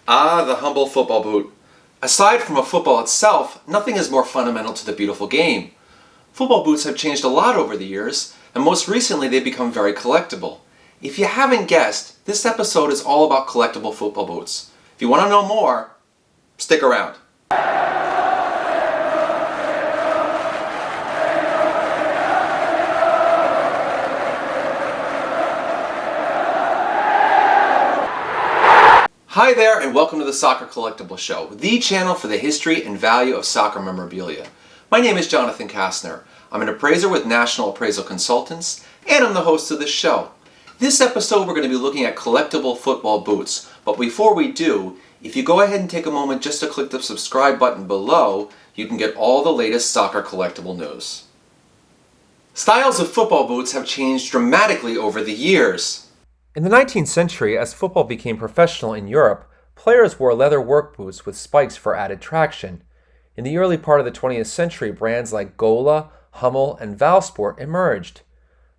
Ah, the humble football boot. Aside from a football itself, nothing is more fundamental to the beautiful game. Football boots have changed a lot over the years, and most recently they've become very collectible. If you haven't guessed, this episode is all about collectible football boots. If you want to know more, stick around. Hi there, and welcome to the Soccer Collectible Show, the channel for the history and value of soccer memorabilia. My name is Jonathan Kastner. I'm an appraiser with National Appraisal Consultants, and I'm the host of this show. This episode we're going to be looking at collectible football boots, but before we do, if you go ahead and take a moment just to click the subscribe button below, you can get all the latest soccer collectible news. Styles of football boots have changed dramatically over the years. In the 19th century, as football became professional in Europe, players wore leather work boots with spikes for added traction. In the early part of the 20th century, brands like Gola, Hummel, and Valsport emerged.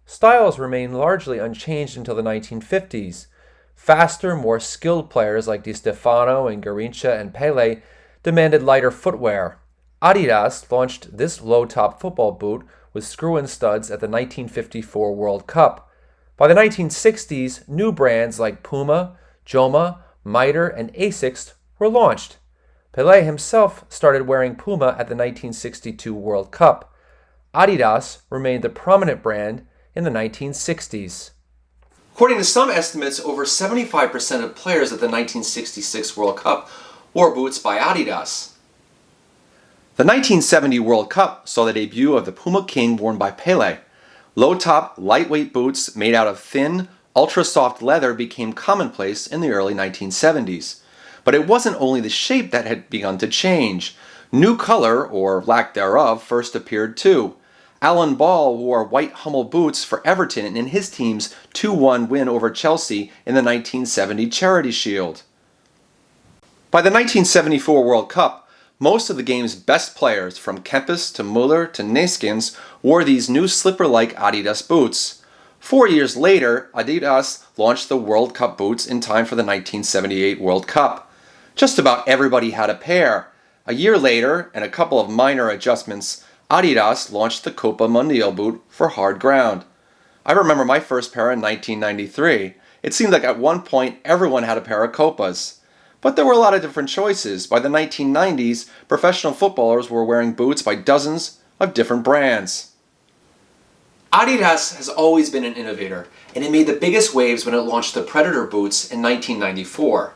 Styles remained largely unchanged until the 1950s. Faster, more skilled players like Di Stefano and Garrincha and Pele demanded lighter footwear. Adidas launched this low-top football boot with screw-in studs at the 1954 World Cup. By the 1960s, new brands like Puma, Joma, Mitre, and Asics were launched. Pelé himself started wearing Puma at the 1962 World Cup. Adidas remained the prominent brand in the 1960s. According to some estimates, over 75% of players at the 1966 World Cup wore boots by Adidas. The 1970 World Cup saw the debut of the Puma King worn by Pelé. Low-top, lightweight boots made out of thin, ultra-soft leather became commonplace in the early 1970s. But it wasn't only the shape that had begun to change. New color, or lack thereof, first appeared too. Alan Ball wore white Hummel boots for Everton in his team's 2-1 win over Chelsea in the 1970 Charity Shield. By the 1974 World Cup, most of the game's best players, from Kempes to Müller to Neeskens, wore these new slipper-like Adidas boots. 4 years later, Adidas launched the World Cup boots in time for the 1978 World Cup. Just about everybody had a pair. A year later, and a couple of minor adjustments, Adidas launched the Copa Mundial boot for hard ground. I remember my first pair in 1993. It seemed like at one point everyone had a pair of Copas. But there were a lot of different choices. By the 1990s, professional footballers were wearing boots by dozens of different brands. Adidas has always been an innovator, and it made the biggest waves when it launched the Predator boots in 1994.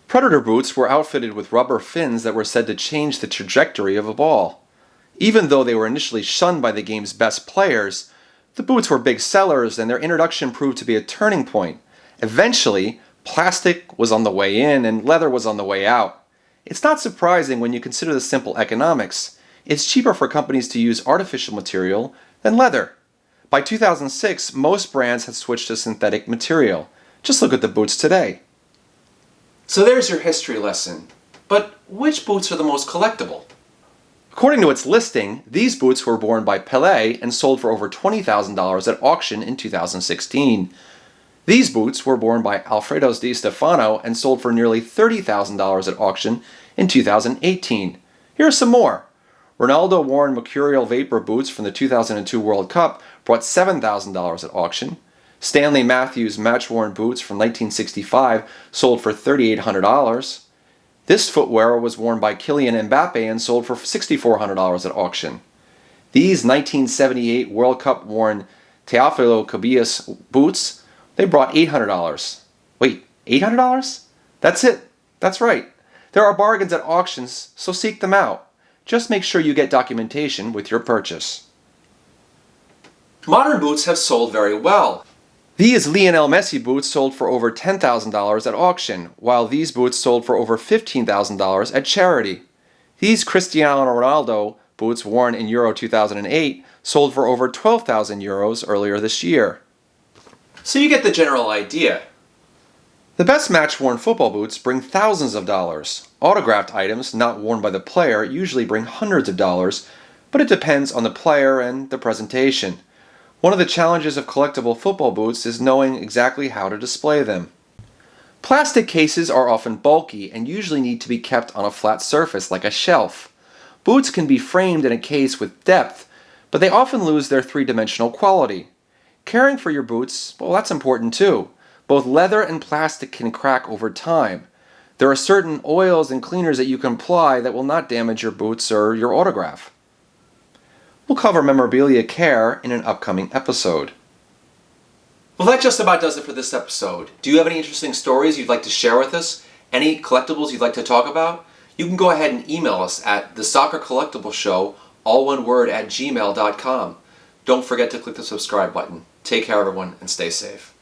Predator boots were outfitted with rubber fins that were said to change the trajectory of a ball. Even though they were initially shunned by the game's best players, the boots were big sellers, and their introduction proved to be a turning point. Eventually, plastic was on the way in and leather was on the way out. It's not surprising when you consider the simple economics. It's cheaper for companies to use artificial material than leather. By 2006, most brands had switched to synthetic material. Just look at the boots today. So there's your history lesson. But which boots are the most collectible? According to its listing, these boots were worn by Pelé and sold for over $20,000 at auction in 2016. These boots were worn by Alfredo Di Stefano and sold for nearly $30,000 at auction in 2018. Here are some more. Ronaldo worn Mercurial Vapor boots from the 2002 World Cup brought $7,000 at auction. Stanley Matthews match-worn boots from 1965 sold for $3,800. This footwear was worn by Kylian Mbappe and sold for $6,400 at auction. These 1978 World Cup worn Teofilo Cubillas boots, they brought $800. Wait, $800? That's it. That's right. There are bargains at auctions, so seek them out. Just make sure you get documentation with your purchase. Modern boots have sold very well. These Lionel Messi boots sold for over $10,000 at auction, while these boots sold for over $15,000 at charity. These Cristiano Ronaldo boots worn in Euro 2008 sold for over 12,000 euros earlier this year. So you get the general idea. The best match-worn football boots bring thousands of dollars. Autographed items not worn by the player usually bring hundreds of dollars, but it depends on the player and the presentation. One of the challenges of collectible football boots is knowing exactly how to display them. Plastic cases are often bulky and usually need to be kept on a flat surface like a shelf. Boots can be framed in a case with depth, but they often lose their three-dimensional quality. Caring for your boots, well, that's important too. Both leather and plastic can crack over time. There are certain oils and cleaners that you can apply that will not damage your boots or your autograph. We'll cover memorabilia care in an upcoming episode. Well, that just about does it for this episode. Do you have any interesting stories you'd like to share with us? Any collectibles you'd like to talk about? You can go ahead and email us at thesoccercollectibleshow, all one word, @gmail.com. Don't forget to click the subscribe button. Take care, everyone, and stay safe.